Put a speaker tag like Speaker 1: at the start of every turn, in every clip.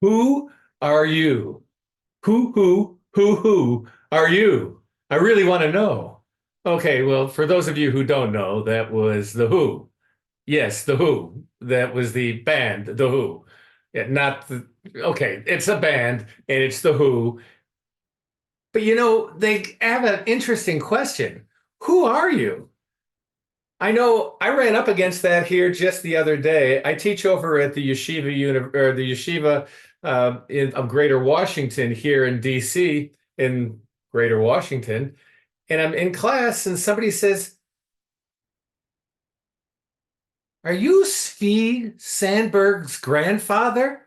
Speaker 1: Who are you? Who are you? I really want to know. Okay, well, for those of you who don't know, that was The Who. Yes, The Who. That was the band, The Who. Yeah, not the, okay, it's a band and it's The Who. But they have an interesting question. Who are you? I know I ran up against that here just the other day. I teach over at the yeshiva of Greater Washington here in DC, in Greater Washington, and I'm in class, and somebody says, "Are you Svi Sandberg's grandfather?"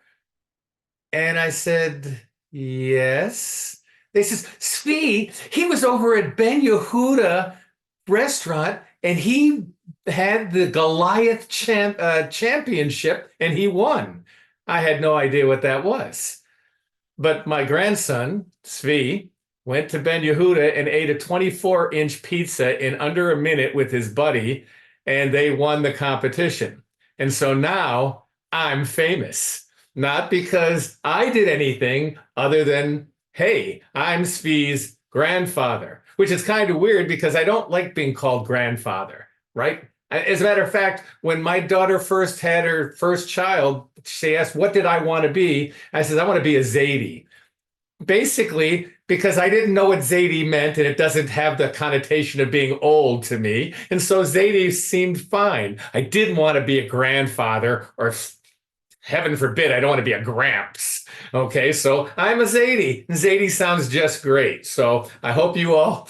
Speaker 1: And I said, "Yes." They says, "Svi, he was over at Ben Yehuda restaurant, and he had the Goliath championship, and he won." I had no idea what that was. But my grandson, Svi, went to Ben Yehuda and ate a 24-inch pizza in under a minute with his buddy, and they won the competition. And so now I'm famous, not because I did anything other than, hey, I'm Svi's grandfather, which is kind of weird because I don't like being called grandfather, right? As a matter of fact, when my daughter first had her first child, she asked, "What did I want to be?" I said, "I want to be a Zadie." Basically, because I didn't know what Zadie meant, and it doesn't have the connotation of being old to me. And so Zadie seemed fine. I didn't want to be a grandfather, or heaven forbid, I don't want to be a gramps. Okay, so I'm a Zadie. Zadie sounds just great. So I hope you all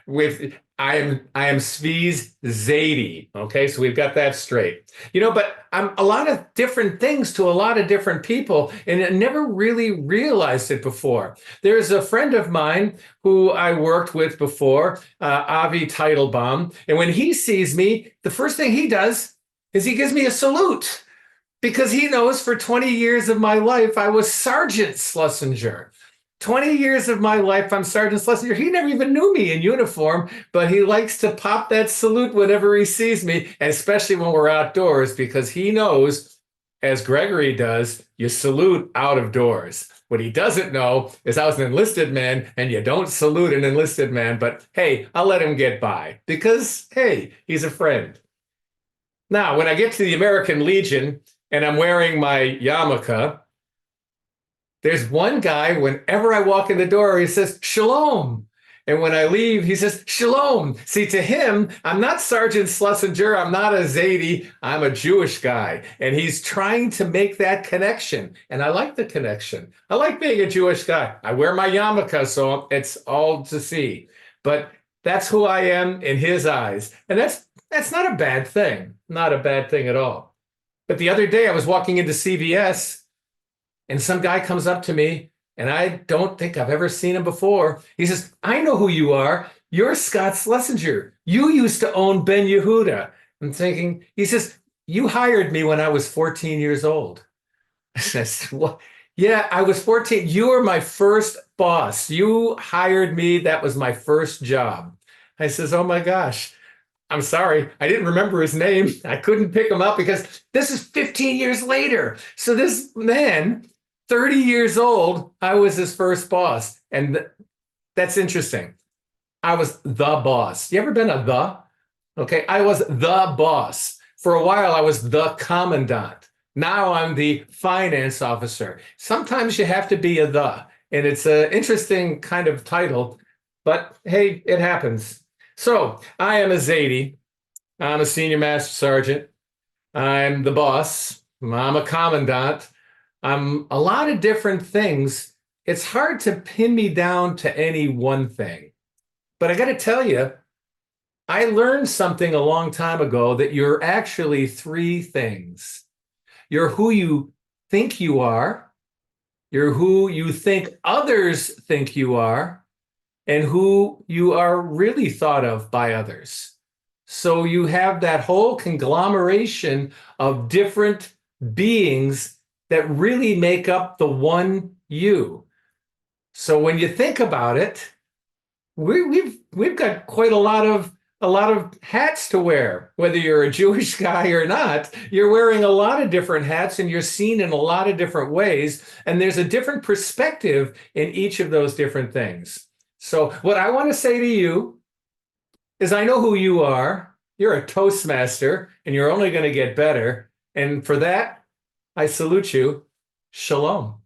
Speaker 1: with I am Svi's Zadie. Okay, so we've got that straight. But I'm a lot of different things to a lot of different people, and I never really realized it before. There's a friend of mine who I worked with before, Avi Teitelbaum, and when he sees me, the first thing he does is he gives me a salute because he knows for 20 years of my life I was Sergeant Schlesinger. 20 years of my life, I'm Sergeant Schlesinger. He never even knew me in uniform, but he likes to pop that salute whenever he sees me, and especially when we're outdoors, because he knows, as Gregory does, you salute out of doors. What he doesn't know is I was an enlisted man, and you don't salute an enlisted man, but hey, I'll let him get by because, hey, he's a friend. Now, when I get to the American Legion and I'm wearing my yarmulke, there's one guy, whenever I walk in the door, he says, "Shalom." And when I leave, he says, "Shalom." See, to him, I'm not Sergeant Schlesinger. I'm not a Zadie. I'm a Jewish guy. And he's trying to make that connection. And I like the connection. I like being a Jewish guy. I wear my yarmulke, so it's all to see. But that's who I am in his eyes. And that's not a bad thing. Not a bad thing at all. But the other day, I was walking into CVS, and some guy comes up to me, and I don't think I've ever seen him before. He says, "I know who you are. You're Scott Schlesinger. You used to own Ben Yehuda." I'm thinking, he says, "You hired me when I was 14 years old." I says, "What?" "Yeah, I was 14. You were my first boss. You hired me. That was my first job." I says, "Oh my gosh. I'm sorry. I didn't remember his name. I couldn't pick him up because this is 15 years later." So this man, 30 years old, I was his first boss. And that's interesting. I was the boss. You ever been a the? Okay, I was the boss. For a while, I was the commandant. Now I'm the finance officer. Sometimes you have to be a the, and it's an interesting kind of title, but hey, it happens. So I am a Zadie. I'm a senior master sergeant. I'm the boss. I'm a commandant. I'm a lot of different things. It's hard to pin me down to any one thing. But I got to tell you, I learned something a long time ago that you're actually three things. You're who you think you are, you're who you think others think you are, and who you are really thought of by others. So you have that whole conglomeration of different beings that really make up the one you. So when you think about it, we've got quite a lot a lot of hats to wear, whether you're a Jewish guy or not. You're wearing a lot of different hats and you're seen in a lot of different ways. And there's a different perspective in each of those different things. So, what I want to say to you is I know who you are. You're a Toastmaster and you're only going to get better. And for that, I salute you. Shalom.